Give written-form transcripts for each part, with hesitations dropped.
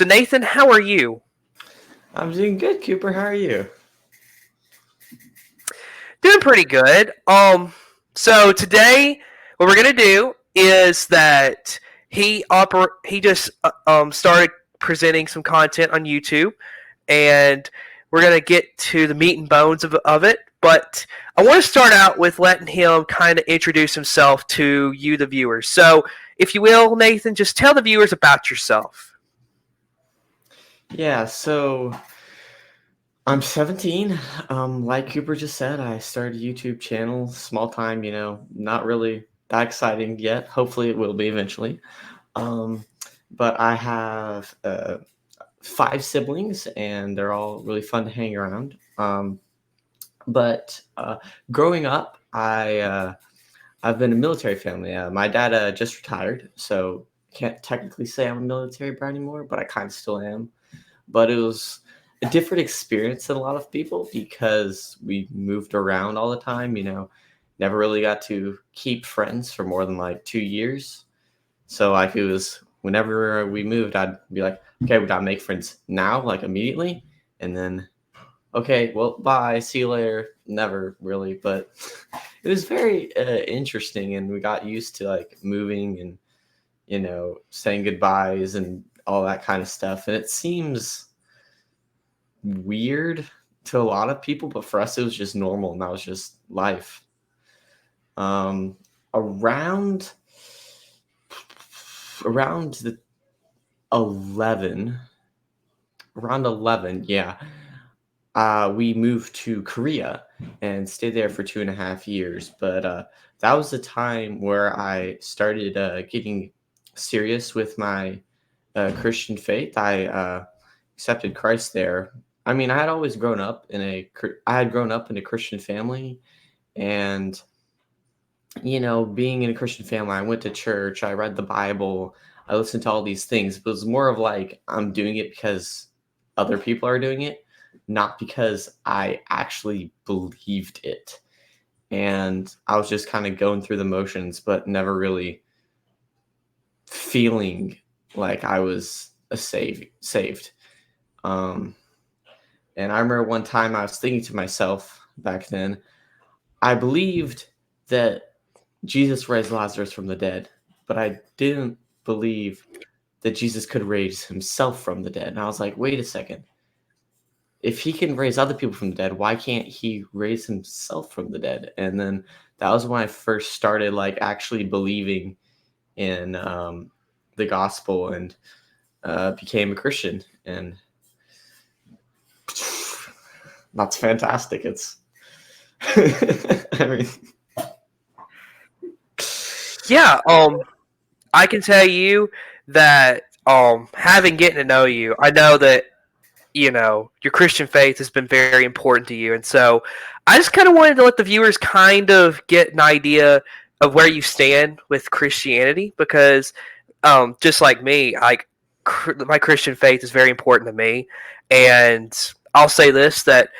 So Nathan, how are you? I'm doing good, Cooper. How are you? Doing pretty good. So today what we're gonna do is that he just started presenting some content on YouTube, and we're gonna get to the meat and bones of it. But I want to start out with letting him kind of introduce himself to you, the viewers. So, if you will, Nathan, just tell the viewers about yourself. Yeah, so I'm 17. Like Cooper just said, I started a YouTube channel, small time, not really that exciting yet. Hopefully, it will be eventually. Um, but I have five siblings, and they're all really fun to hang around. But growing up, I've been a military family. My dad just retired, so can't technically say I'm a military brat anymore, but I kind of still am. But it was a different experience than a lot of people because we moved around all the time, never really got to keep friends for more than like 2 years. So like it was whenever we moved, I'd be like, okay, we gotta make friends now, like immediately. And then, okay, well, bye, see you later. Never really, but it was very interesting, and we got used to like moving and saying goodbyes and all that kind of stuff. And it seems weird to a lot of people, but for us, it was just normal, and that was just life. Um, around around the 11, around 11, yeah. We moved to Korea and stayed there for 2.5 years. But that was the time where I started getting serious with my Christian faith. I accepted Christ there. I mean, I had grown up in a Christian family, and being in a Christian family, I went to church, I read the Bible, I listened to all these things. But it was more of like I'm doing it because other people are doing it, not because I actually believed it. And I was just kind of going through the motions, but never really feeling like I was saved. Um, and I remember one time I was thinking to myself back then, I believed that Jesus raised Lazarus from the dead, but I didn't believe that Jesus could raise himself from the dead. And I was like, wait a second. If he can raise other people from the dead, why can't he raise himself from the dead? And then that was when I first started like actually believing in the gospel, and became a Christian. And that's fantastic. It's, I mean, Yeah, I can tell you that having getting to know you, I know that your Christian faith has been very important to you, and so I just kind of wanted to let the viewers kind of get an idea of where you stand with Christianity, because just like me, my Christian faith is very important to me, and I'll say this that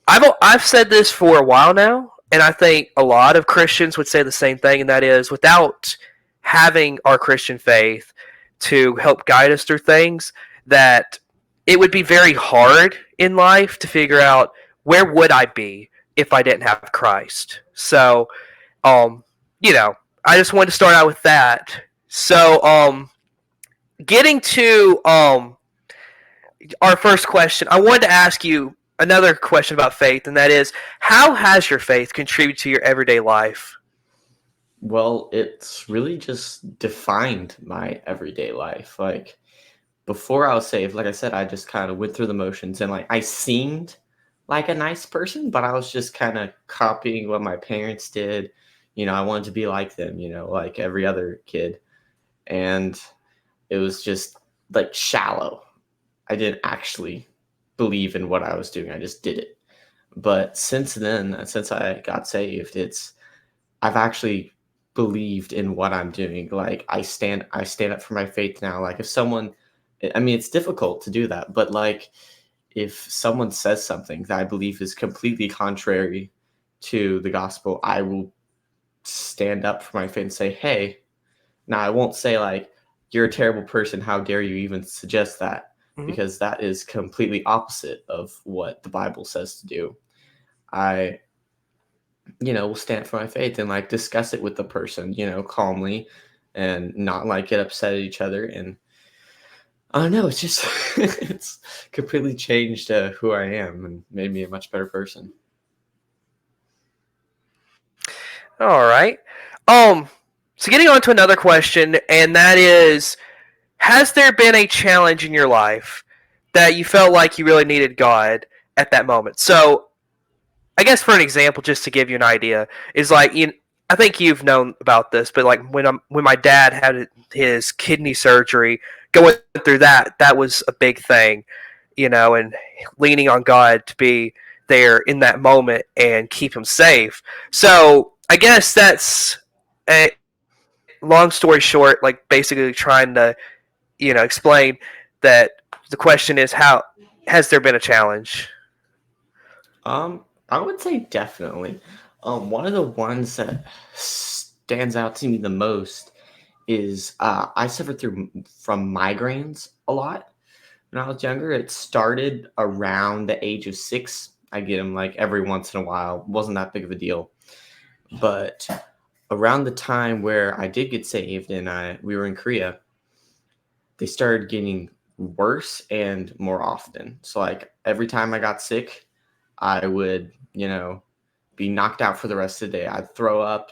I've said this for a while now, and I think a lot of Christians would say the same thing, and that is without having our Christian faith to help guide us through things, that it would be very hard in life to figure out where would I be if I didn't have Christ. So, um, I just wanted to start out with that. So, getting to our first question, I wanted to ask you another question about faith, and that is, how has your faith contributed to your everyday life? well, it's really just defined my everyday life. Like before I was saved, like I said, I just kind of went through the motions, and like I seemed like a nice person, but I was just kind of copying what my parents did. I wanted to be like them, like every other kid. And it was just like shallow. I didn't actually believe in what I was doing. I just did it. But since then, since I got saved, I've actually believed in what I'm doing. Like I stand up for my faith now. Like if someone, I mean, it's difficult to do that, but like if someone says something that I believe is completely contrary to the gospel, I will stand up for my faith and say, hey, now I won't say like, you're a terrible person. How dare you even suggest that? Mhm. because that is completely opposite of what the Bible says to do. I, will stand for my faith and like discuss it with the person, calmly and not like get upset at each other. And I don't know, it's just, it's completely changed who I am and made me a much better person. All right. Um, so getting on to another question, and that is, has there been a challenge in your life that you felt like you really needed God at that moment? So I guess for an example, just to give you an idea, is like I think you've known about this, but like when my dad had his kidney surgery, going through that was a big thing, and leaning on God to be there in that moment and keep him safe. So I guess that's a long story short, like basically trying to explain that the question is, how has there been a challenge? I would say definitely. One of the ones that stands out to me the most is I suffered from migraines a lot when I was younger. It started around the age of 6. I get them like every once in a while. Wasn't that big of a deal, but around the time where I did get saved and we were in Korea, they started getting worse and more often. So like every time I got sick, I would, be knocked out for the rest of the day. I'd throw up,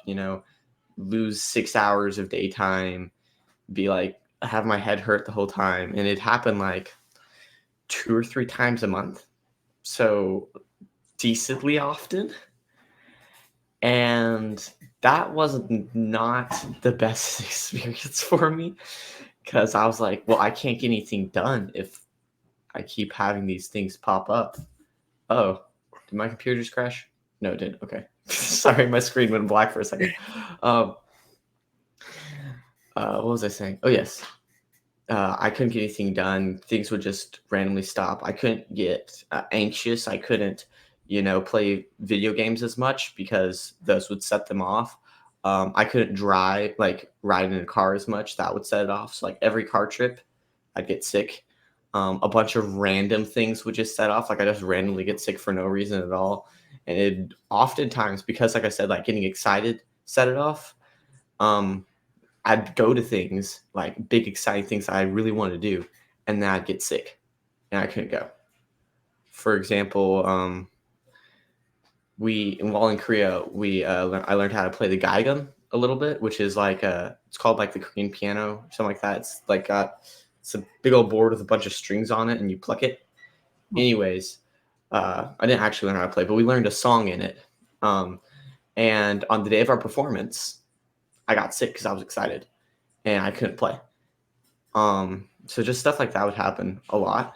lose 6 hours of daytime, be like, have my head hurt the whole time. And it happened like 2 or 3 times a month. So decently often. And that was not the best experience for me because I was like, well, I can't get anything done if I keep having these things pop up. Oh, did my computer just crash? No, it didn't. Okay. Sorry, my screen went black for a second. Um, what was I saying? Oh, yes. I couldn't get anything done. Things would just randomly stop. I couldn't get anxious. I couldn't, play video games as much because those would set them off. I couldn't drive, like ride in a car as much. That would set it off. So like every car trip, I'd get sick. A bunch of random things would just set off. Like I just randomly get sick for no reason at all. And it oftentimes, because like I said, like getting excited set it off. Um, I'd go to things like big exciting things I really wanted to do, and then I'd get sick and I couldn't go. For example, while in Korea, I learned how to play the gaigan a little bit, which is like it's called like the Korean piano or something like that. It's a big old board with a bunch of strings on it, and you pluck it. Anyways, I didn't actually learn how to play, but we learned a song in it. And on the day of our performance, I got sick because I was excited and I couldn't play. So just stuff like that would happen a lot.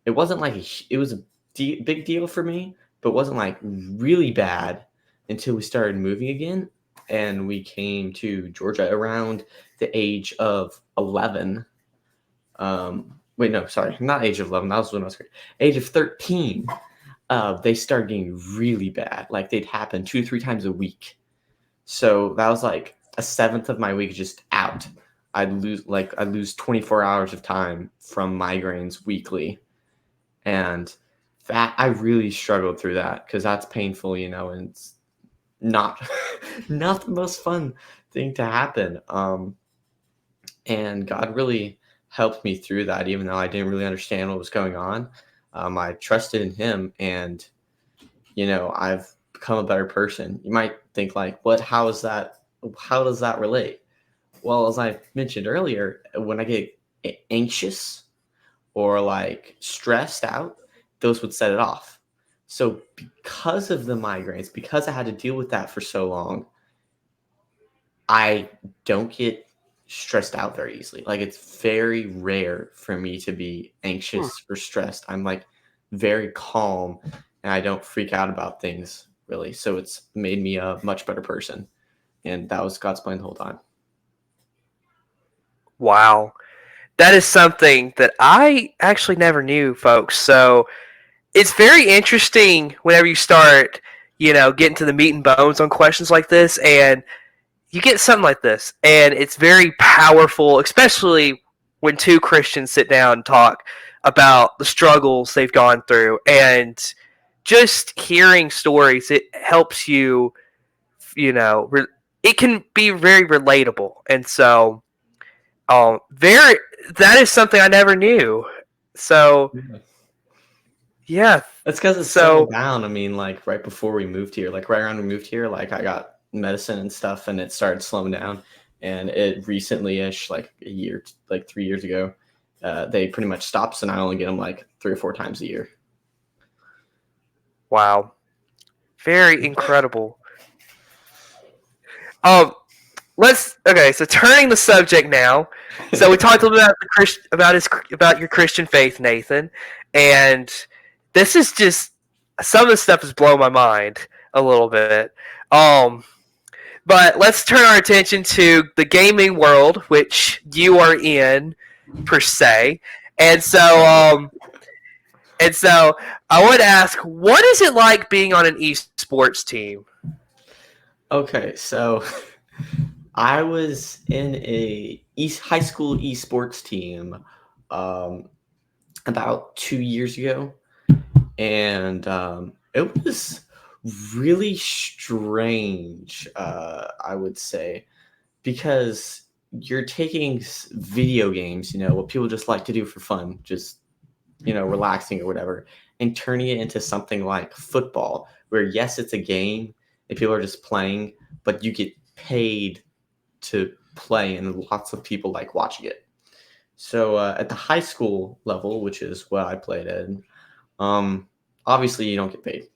It wasn't like it was a big deal for me, but it wasn't like really bad until we started moving again, and we came to Georgia around the age of 11. Wait, no, sorry, not age of 11. That was when I was age of 13. They started getting really bad. Like they'd happen 2 or 3 times a week. So that was like a seventh of my week just out. I'd lose 24 hours of time from migraines weekly. And that I really struggled through that because that's painful, and it's not not the most fun thing to happen. And God really helped me through that, even though I didn't really understand what was going on. I trusted in Him, and I've become a better person. You might think like, what? How is that? How does that relate? Well, as I mentioned earlier, when I get anxious or like stressed out, those would set it off. So because of the migraines, because I had to deal with that for so long, I don't get stressed out very easily. Like it's very rare for me to be Hmm. anxious or stressed. I'm like very calm and I don't freak out about things really. So it's made me a much better person. And that was God's plan the whole time. Wow. That is something that I actually never knew, folks. So it's very interesting whenever you start, getting to the meat and bones on questions like this, and you get something like this, and it's very powerful, especially when two Christians sit down and talk about the struggles they've gone through, and just hearing stories, it helps you, it can be very relatable. And so, very, that is something I never knew. So, Yeah. yeah. That's because it's So, slowing down. I mean, like right before we moved here, like right around we moved here, like I got medicine and stuff, and it started slowing down. And it recently-ish, like a year, like 3 years ago, they pretty much stopped. So now I only get them like 3 or 4 times a year. wow. Very incredible. Um, okay. So turning the subject now. So we talked a little bit about your Christian faith, Nathan, and this is just some of the stuff is blowing my mind a little bit. Um, but let's turn our attention to the gaming world, which you are in, per se, and so I would ask, what is it like being on an esports team? Okay, so I was in a high school esports team um, about 2 years ago, and it was really strange. I would say because you're taking video games, what people just like to do for fun, just relaxing or whatever, and turning it into something like football, where yes, it's a game and people are just playing, but you get paid to play, and lots of people like watching it. So at the high school level, which is what I played in, um, obviously you don't get paid.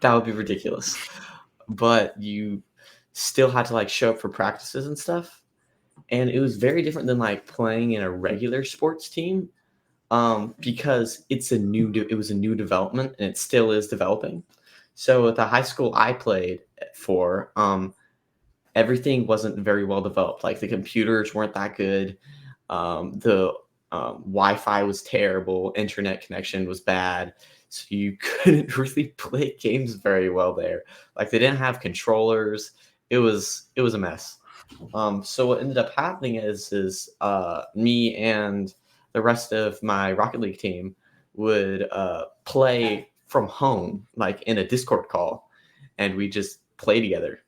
That would be ridiculous. But you still had to like show up for practices and stuff, and it was very different than like playing in a regular sports team, because it was a new development, and it still is developing. So at the high school I played for, everything wasn't very well developed. Like the computers weren't that good. The Wi-Fi was terrible. Internet connection was bad. So you couldn't really play games very well there. Like they didn't have controllers. It was a mess. So what ended up happening is me and the rest of my Rocket League team would play from home, like in a Discord call, and we just play together.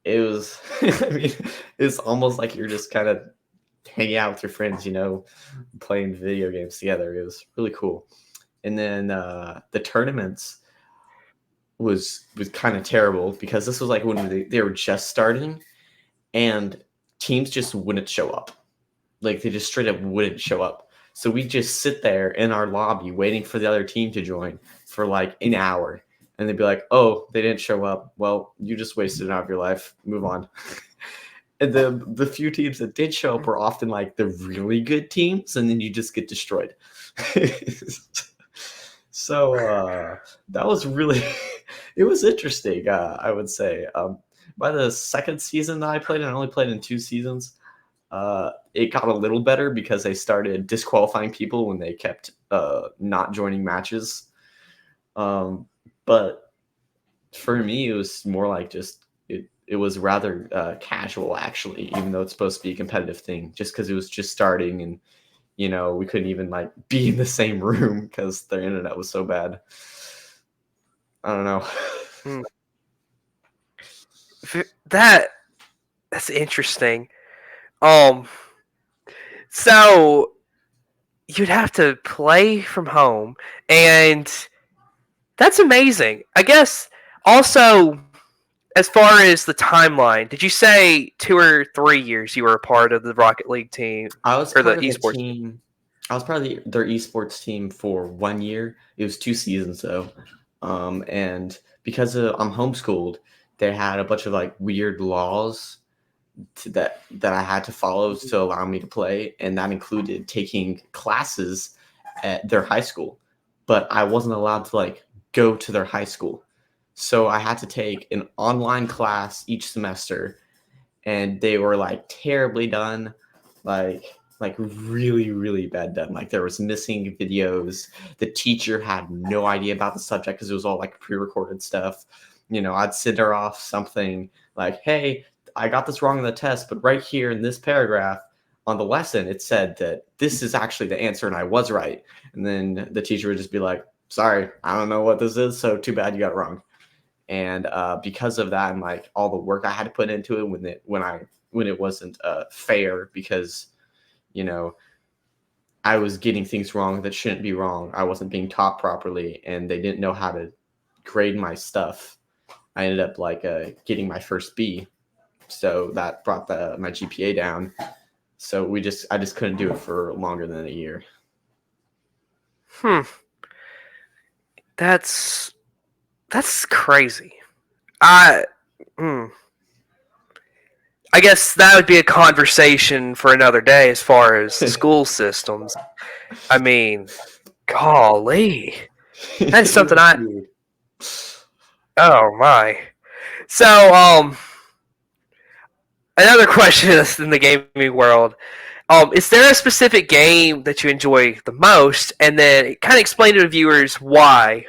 It was, I mean, it's almost like you're just kind of hanging out with your friends, playing video games together. It was really cool. And then the tournaments was kind of terrible because this was like when they were just starting, and teams just wouldn't show up. Like they just straight up wouldn't show up. So we just sit there in our lobby waiting for the other team to join for like an hour. And they'd be like, "Oh, they didn't show up. Well, you just wasted an hour of your life. Move on." And the few teams that did show up were often like the really good teams, and then you just get destroyed. So that was really it was interesting. I would say by the second season that I played, and I only played in 2 seasons. It got a little better because they started disqualifying people when they kept not joining matches. But for me, it was more like just it was rather casual, actually, even though it's supposed to be a competitive thing, just because it was just starting, and we couldn't even like be in the same room because their internet was so bad. I don't know. Hmm. That's interesting. Um, so you'd have to play from home, and that's amazing. I guess also, as far as the timeline, did you say 2 or 3 years you were a part of the Rocket League team I was or the part of the esports? team. I was part of their esports team for 1 year. It was 2 seasons though, and because I'm homeschooled, they had a bunch of like weird laws that I had to follow to allow me to play, and that included taking classes at their high school. But I wasn't allowed to like go to their high school, so I had to take an online class each semester, and they were like terribly done, like really really bad done. Like there was missing videos. The teacher had no idea about the subject because it was all like pre-recorded stuff. I'd send her off something like, "Hey, I got this wrong in the test, but right here in this paragraph, on the lesson, it said that this is actually the answer and I was right. And then the teacher would just be like, sorry, I don't know what this is, so too bad you got it wrong. And because of that, and like all the work I had to put into it when it wasn't fair, because you know I was getting things wrong that shouldn't be wrong. I wasn't being taught properly, and they didn't know how to grade my stuff. I ended up like getting my first B, so that brought my GPA down. So I just couldn't do it for longer than a year. Hmm. That's crazy. I hmm. I guess that would be a conversation for another day as far as school systems. I mean, golly. That's something It's I weird. oh my. So, another question in the gaming world. Is there a specific game that you enjoy the most? And then kind of explain to the viewers why.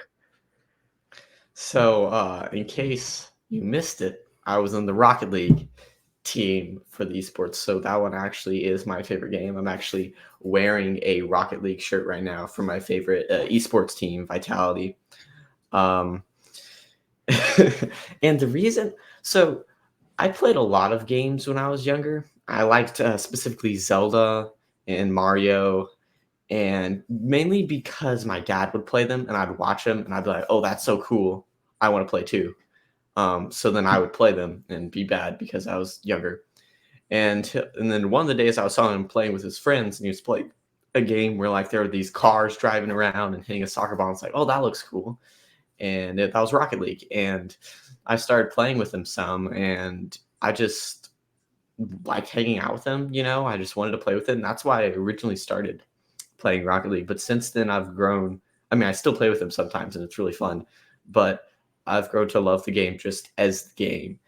So, in case you missed it, I was in the Rocket League team for the esports. So that one actually is my favorite game. I'm actually wearing a Rocket League shirt right now for my favorite esports team, Vitality. Um, and the reason, so I played a lot of games when I was younger. I liked specifically Zelda and Mario, and mainly because my dad would play them and I'd watch them and I'd be like, oh, that's so cool. I want to play too. So then I would play them and be bad because I was younger. And then one of the days I was saw him playing with his friends, and he was playing a game where like there were these cars driving around and hitting a soccer ball. It's like, oh, that looks cool. And that was Rocket League. And I started playing with him some, and I just like hanging out with him. I just wanted to play with him. That's why I originally started playing Rocket League. But since then, I've grown. I mean, I still play with him sometimes, and it's really fun. But I've grown to love the game just as the game.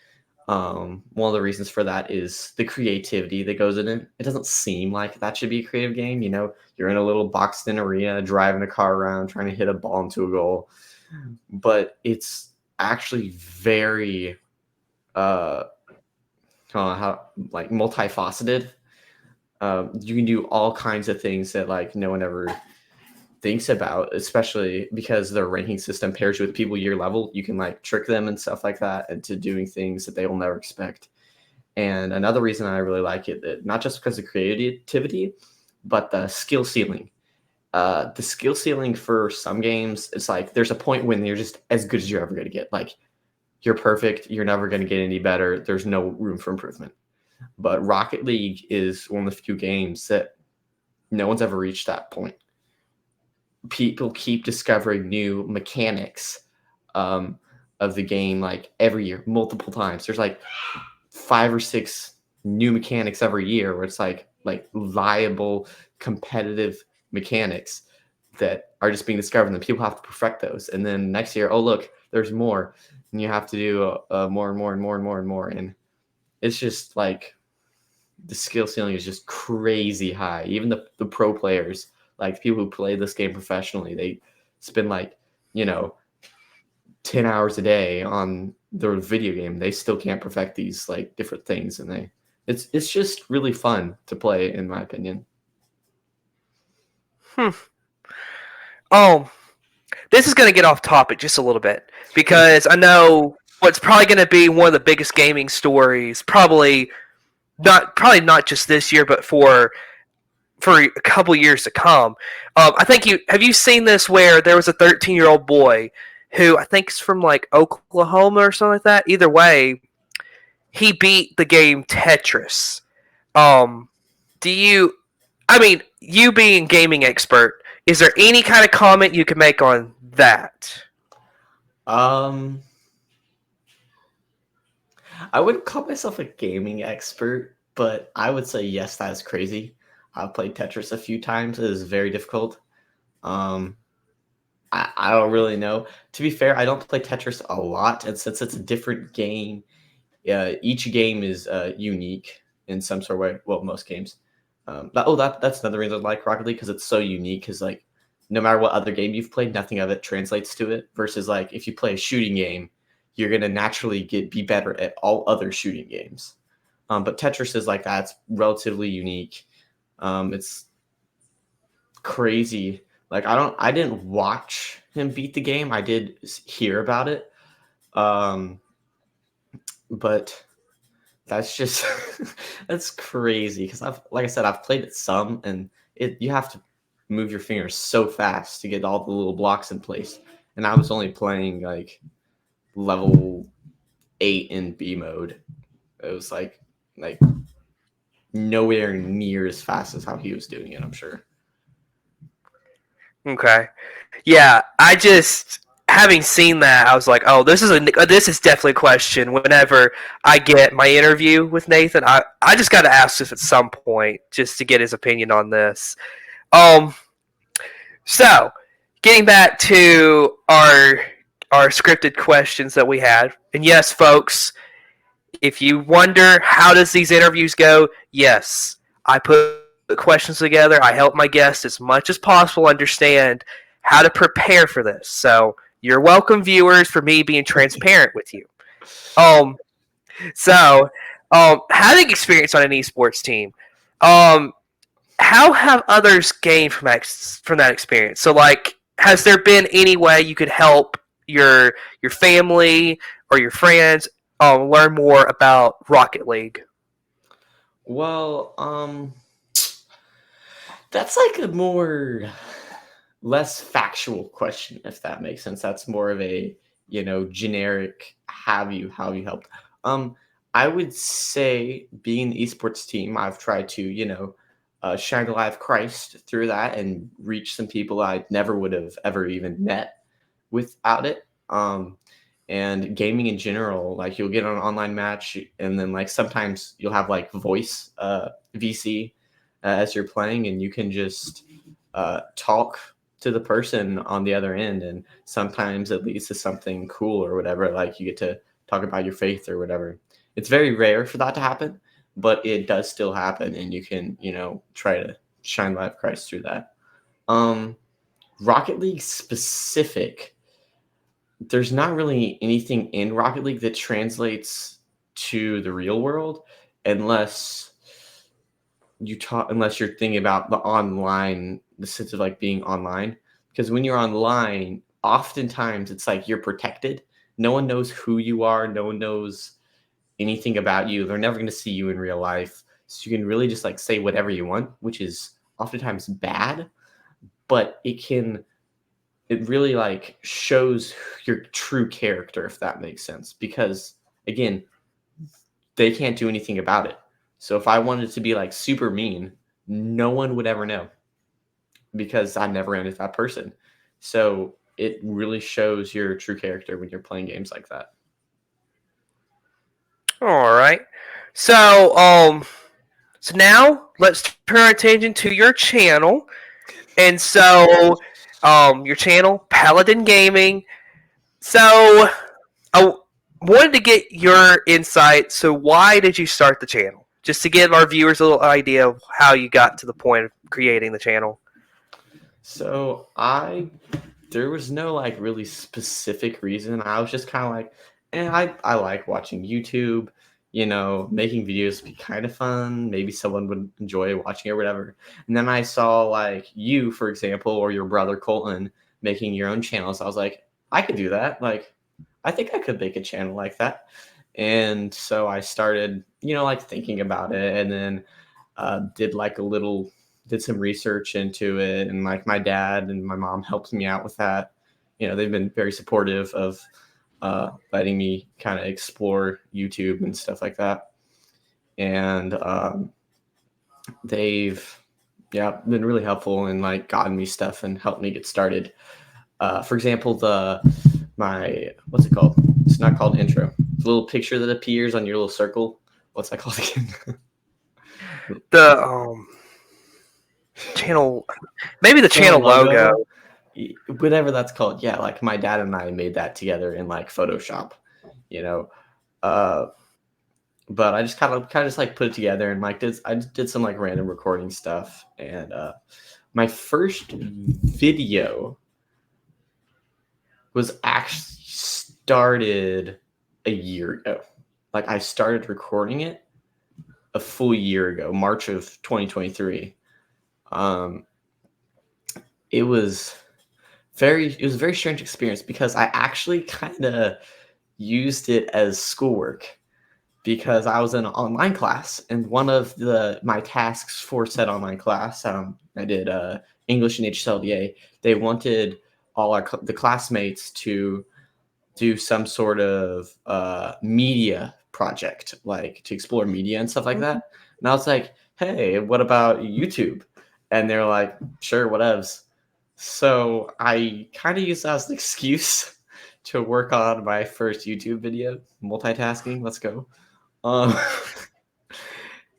One of the reasons for that is the creativity that goes in it. It doesn't seem like that should be a creative game. You're in a little boxed in arena, driving a car around, trying to hit a ball into a goal. But it's actually very, how like multifaceted. You can do all kinds of things that like no one ever thinks about, especially because their ranking system pairs you with people your level. You can like trick them and stuff like that into doing things that they will never expect. And another reason I really like it, not just because of creativity, but the skill ceiling. The skill ceiling for some games, it's like there's a point when you're just as good as you're ever going to get. Like you're perfect, you're never going to get any better. There's no room for improvement. But Rocket League is one of the few games that no one's ever reached that point. People keep discovering new mechanics of the game like every year, multiple times. There's like 5 or 6 new mechanics every year where it's like viable, competitive mechanics that are just being discovered, and then people have to perfect those. And then next year, oh look, there's more, and you have to do more and more and more and more and more. And it's just like the skill ceiling is just crazy high. Even the pro players, like people who play this game professionally, they spend like 10 hours a day on their video game. They still can't perfect these like different things, and it's just really fun to play, in my opinion. Hmm. Oh, this is going to get off topic just a little bit because I know what's probably going to be one of the biggest gaming stories, probably not just this year, but for a couple years to come. I think you seen this where there was a 13-year-old boy who I think is from like Oklahoma or something like that. Either way, he beat the game Tetris. Um, do you? I mean, you being gaming expert, is there any kind of comment you can make on that? Um, I wouldn't call myself a gaming expert, but I would say yes, that is crazy. I've played Tetris a few times. It is very difficult. Um, I don't really know. To be fair, I don't play Tetris a lot, and since it's a different game, each game is unique in some sort of way. Well, most games. That's another reason I like Rocket League, because it's so unique. Because like, no matter what other game you've played, nothing of it translates to it. Versus like, if you play a shooting game, you're gonna naturally be better at all other shooting games. But Tetris is like that. It's relatively unique. It's crazy. Like I didn't watch him beat the game. I did hear about it. Um, but that's just that's crazy because like I said, I've played it some, and you have to move your fingers so fast to get all the little blocks in place. And I was only playing like level 8 in B mode. It was like nowhere near as fast as how he was doing it, I'm sure. Okay. Yeah, I just having seen that, I was like, oh, this is definitely a question. Whenever I get my interview with Nathan, I just got to ask this at some point just to get his opinion on this. Um, so getting back to our scripted questions that we had, and yes, folks, if you wonder how does these interviews go, yes, I put questions together. I help my guests as much as possible understand how to prepare for this. So you're welcome, viewers, for me being transparent with you. Um, so having experience on an esports team, um, how have others gained from that experience? So, like, has there been any way you could help your family or your friends learn more about Rocket League? Well, that's like a more less factual question, if that makes sense. That's more of a, generic how you helped. Um, I would say being the esports team, I've tried to, shine the light of Christ through that and reach some people I never would have ever even met without it. And gaming in general, like you'll get on an online match, and then like sometimes you'll have like voice VC as you're playing, and you can just talk to the person on the other end, and sometimes it leads to something cool or whatever. Like you get to talk about your faith or whatever. It's very rare for that to happen, but it does still happen, and you can try to shine light of Christ through that. Um, Rocket League specific, there's not really anything in Rocket League that translates to the real world unless unless you're thinking about the sense of like being online. Because when you're online, oftentimes it's like you're protected. No one knows who you are, no one knows anything about you. They're never going to see you in real life. So you can really just like say whatever you want, which is oftentimes bad, but it really like shows your true character, if that makes sense, because again, they can't do anything about it. So if I wanted to be like super mean, no one would ever know because I never ran into that person. So it really shows your true character when you're playing games like that. All right. So so now let's turn our attention to your channel. And so your channel, Paladin Gaming. So I wanted to get your insight. So why did you start the channel? Just to give our viewers a little idea of how you got to the point of creating the channel. So there was no like really specific reason. I was just kind of like, I like watching YouTube. Making videos would be kind of fun. Maybe someone would enjoy watching it or whatever. And then I saw like you, for example, or your brother Colton making your own channels. I was like, I could do that. Like, I think I could make a channel like that. And so I started, like thinking about it, and then did some research into it, and like my dad and my mom helped me out with that. They've been very supportive of letting me kind of explore YouTube and stuff like that. And they've been really helpful and like gotten me stuff and helped me get started. For example, what's it called? It's not called intro. The little picture that appears on your little circle. What's that called again? The channel, maybe the channel logo. Whatever that's called. Yeah, like my dad and I made that together in like Photoshop, you know. But I just kind of just like put it together, and like I did some like random recording stuff. And my first video was actually started a year ago. Like I started recording it a full year ago, March of 2023. Um, it was it was a very strange experience because I actually kind of used it as schoolwork because I was in an online class and one of my tasks for said online class, I did English and HLDA. They wanted all the classmates to do some sort of media project, like to explore media and stuff like that. And I was like, hey, what about YouTube? And they're like, sure, whatevs. So I kind of used that as an excuse to work on my first YouTube video. Multitasking, let's go. Um,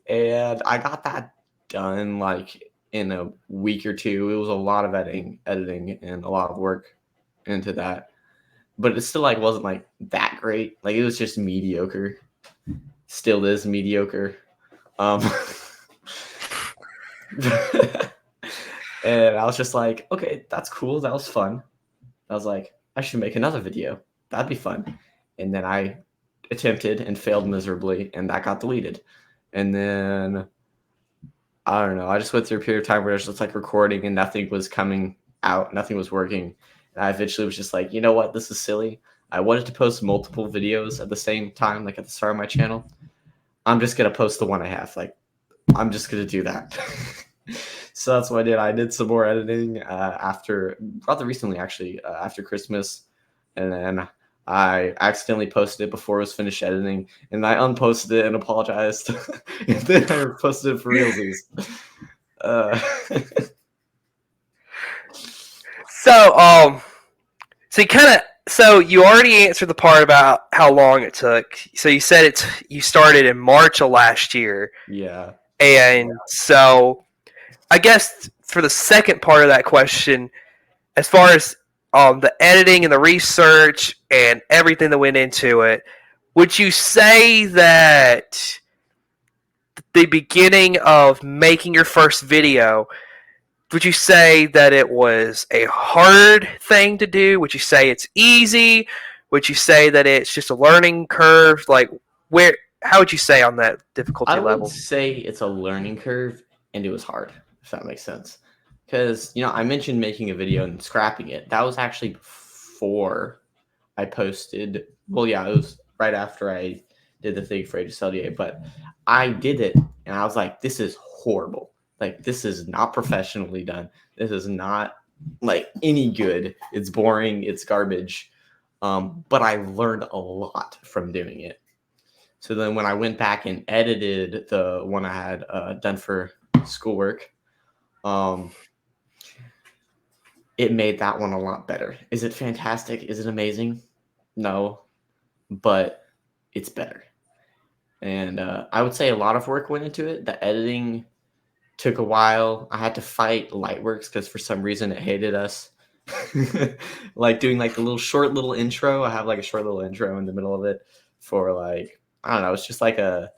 and I got that done like in a week or two. It was a lot of editing, and a lot of work into that. But it still like wasn't like that great. Like it was just mediocre. Still is mediocre. Um, and I was just like, okay, that's cool. That was fun. I was like, I should make another video. That'd be fun. And then I attempted and failed miserably, and that got deleted. And then I don't know. I just went through a period of time where I was just like recording and nothing was coming out, nothing was working. And I eventually was just like, you know what? This is silly. I wanted to post multiple videos at the same time, like at the start of my channel. I'm just gonna post the one I have. Like, I'm just gonna do that. So that's what I did. I did some more editing rather recently, actually, after Christmas, and then I accidentally posted it before it was finished editing, and I unposted it and apologized, and then I posted it for realsies. Uh, So, so you already answered the part about how long it took. So you said you started in March of last year, yeah. and so I guess for the second part of that question, as far as the editing and the research and everything that went into it, would you say that the beginning of making your first video, would you say that it was a hard thing to do? Would you say it's easy? Would you say that it's just a learning curve? Like, how would you say on that difficulty I would level? say it's a learning curve, and it was hard, if that makes sense. Because, I mentioned making a video and scrapping it. That was actually before I posted. Well, yeah, it was right after I did the thing for HSLDA, but I did it, and I was like, this is horrible. Like, this is not professionally done. This is not, like, any good. It's boring. It's garbage. But I learned a lot from doing it. So then when I went back and edited the one I had done for schoolwork, it made that one a lot better. Is it fantastic? Is it amazing? No, but it's better. And I would say a lot of work went into it. The editing took a while. I had to fight Lightworks because for some reason it hated us. Like doing like the short little intro. I have like a short little intro in the middle of it for like, I don't know, it's just like a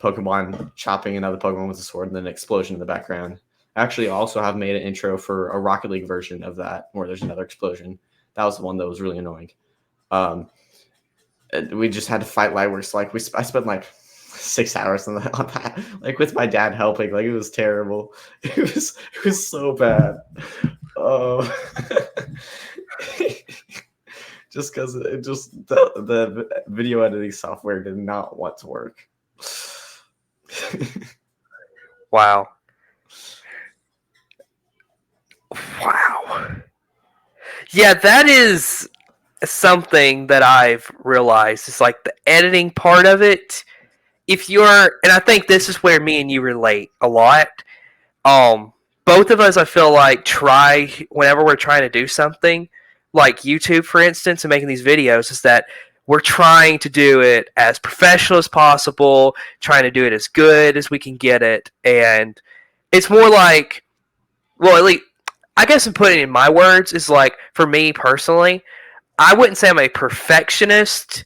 Pokemon chopping another Pokemon with a sword and then an explosion in the background. I actually also have made an intro for a Rocket League version of that where there's another explosion. That was the one that was really annoying. We just had to fight Lightworks. Like I spent like 6 hours on that, like with my dad helping. Like it was terrible. It was so bad. Oh, just because the video editing software did not want to work. Wow. Wow. Yeah, that is something that I've realized. It's like the editing part of it. And I think this is where me and you relate a lot. Both of us, I feel like, try whenever we're trying to do something, like YouTube, for instance, and making these videos, is that we're trying to do it as professional as possible, trying to do it as good as we can get it, and it's more like, well, at least I guess I'm putting it in my words is like for me personally, I wouldn't say I'm a perfectionist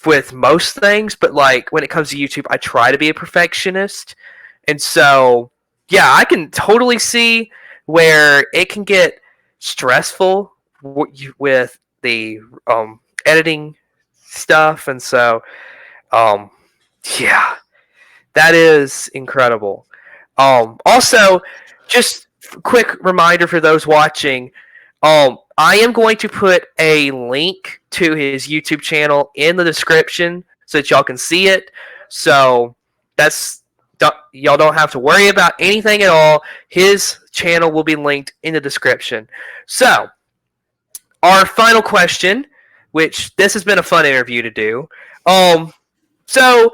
with most things, but like when it comes to YouTube, I try to be a perfectionist. And so, yeah, I can totally see where it can get stressful with the editing stuff. And so, um, yeah, that is incredible. Also, just quick reminder for those watching. I am going to put a link to his YouTube channel in the description so that y'all can see it. So that's y'all don't have to worry about anything at all. His channel will be linked in the description. So our final question, which this has been a fun interview to do. So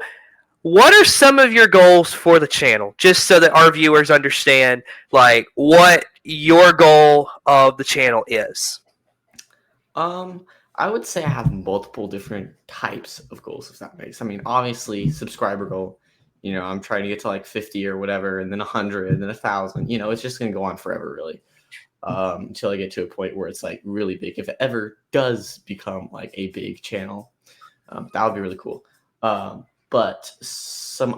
what are some of your goals for the channel, just so that our viewers understand, like, what your goal of the channel is? I would say I have multiple different types of goals, if that makes. I mean, obviously, subscriber goal. I'm trying to get to like 50 or whatever, and then 100, and then 1,000. It's just gonna go on forever, really, until I get to a point where it's like really big. If it ever does become like a big channel, that would be really cool. But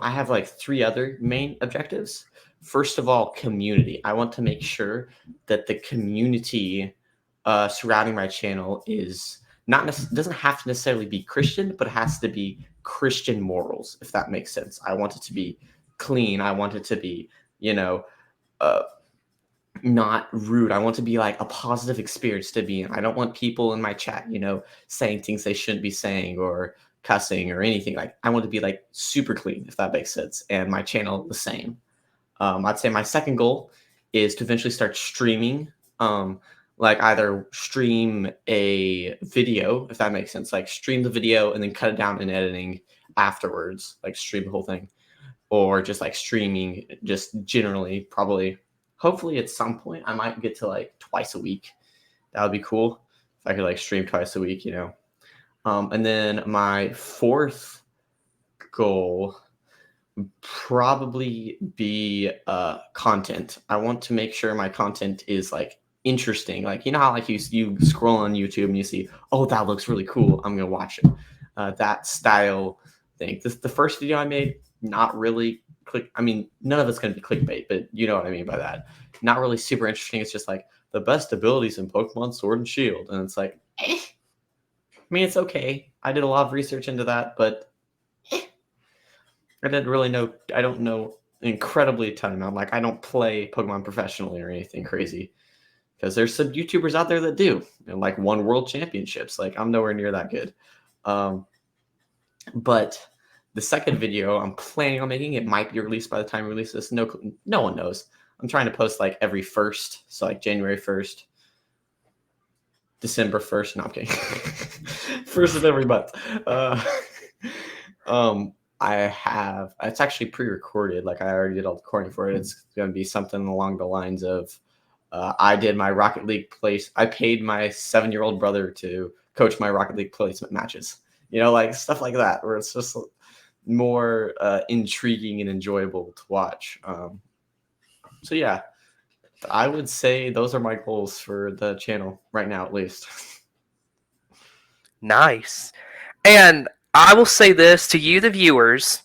I have like 3 other main objectives. First of all, community. I want to make sure that the community surrounding my channel is doesn't have to necessarily be Christian, but it has to be Christian morals, if that makes sense. I want it to be clean. I want it to be, not rude. I want to be like a positive experience to be in. I don't want people in my chat, saying things they shouldn't be saying or cussing or anything. Like, I want to be like super clean, if that makes sense. And my channel the same. I'd say my second goal is to eventually start streaming. Like either stream a video, if that makes sense, like stream the video and then cut it down in editing afterwards, like stream the whole thing, or just like streaming just generally, probably, hopefully at some point I might get to like twice a week. That would be cool if I could like stream twice a week, and then my fourth goal would probably be content. I want to make sure my content is like interesting. Like, how like you scroll on YouTube and you see, oh, that looks really cool, I'm gonna watch it. That style thing. The first video I made, not really none of it's gonna be clickbait, but you know what I mean by that. Not really super interesting. It's just like the best abilities in Pokemon Sword and Shield, and it's like, I mean, it's okay. I did a lot of research into that, but I don't know incredibly ton. I'm like, I don't play Pokemon professionally or anything crazy. Because there's some YouTubers out there that do, and like won world championships. Like, I'm nowhere near that good. But the second video I'm planning on making, it might be released by the time I release this. No one knows. I'm trying to post like every 1st. So like January 1st, December 1st. No, I'm kidding. 1st of every month. It's actually pre-recorded. Like, I already did all the recording for it. It's going to be something along the lines of, I did my Rocket League I paid my 7-year-old brother to coach my Rocket League placement matches. Like stuff like that, where it's just more intriguing and enjoyable to watch. So yeah, I would say those are my goals for the channel right now, at least. Nice. And I will say this to you, the viewers.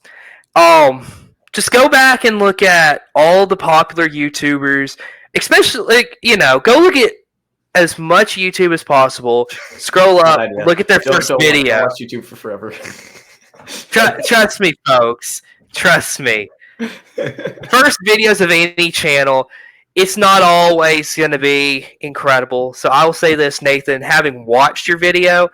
Just go back and look at all the popular YouTubers, especially, go look at as much YouTube as possible. Scroll up, look at their first video. Watch YouTube for forever. Trust me, folks. Trust me. First videos of any channel, it's not always going to be incredible. So I will say this, Nathan, having watched your video,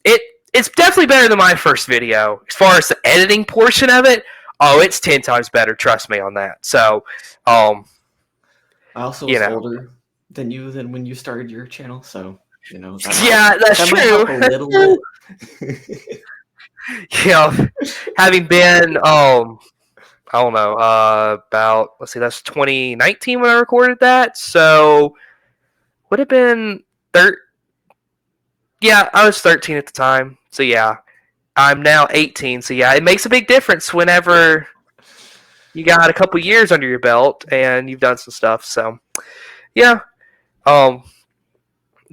it's definitely better than my first video. As far as the editing portion of it, it's 10 times better. Trust me on that. So, I also was older than when you started your channel, so that's true. A little bit. Having been I don't know, about, let's see, that's 2019 when I recorded that, so would have been I was 13 at the time, so yeah, I'm now 18, so yeah, it makes a big difference whenever you got a couple years under your belt and you've done some stuff, so yeah.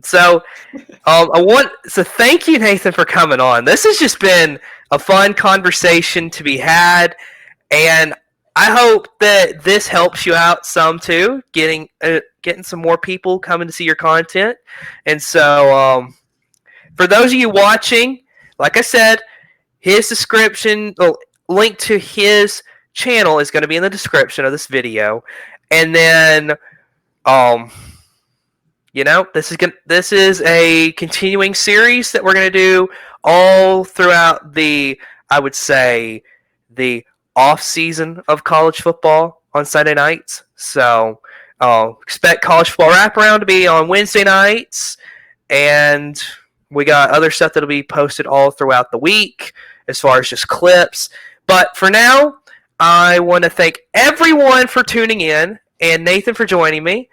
So thank you, Nathan, for coming on. This has just been a fun conversation to be had, and I hope that this helps you out some too, getting some more people coming to see your content. And so, for those of you watching, like I said, his description, link to his channel is going to be in the description of this video, and then Um, this is a continuing series that we're gonna do all throughout I would say, the off season of college football on Sunday nights. So expect college football wraparound to be on Wednesday nights, and we got other stuff that'll be posted all throughout the week as far as just clips. But for now, I want to thank everyone for tuning in and Nathan for joining me.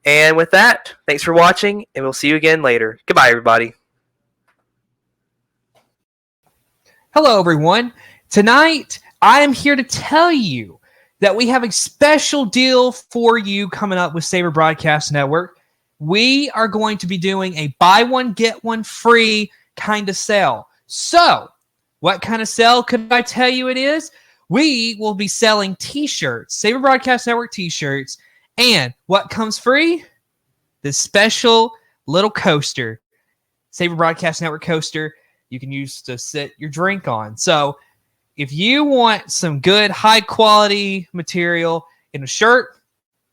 And with that, thanks for watching, and we'll see you again later. Goodbye, everybody. Hello, everyone. Tonight, I am here to tell you that we have a special deal for you coming up with Saber Broadcast Network. We are going to be doing a buy one, get one free kind of sale. So, what kind of sale could I tell you it is? We will be selling t-shirts, Saber Broadcast Network t-shirts, and what comes free? This special little coaster, Saber Broadcast Network coaster you can use to sit your drink on. So if you want some good, high-quality material in a shirt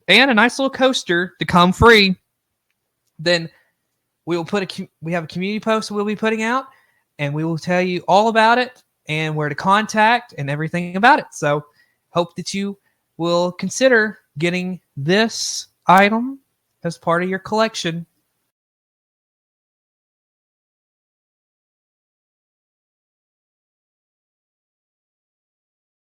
and a nice little coaster to come free, then we have a community post we'll be putting out, and we will tell you all about it and where to contact and everything about it. So hope that you will consider getting this item as part of your collection.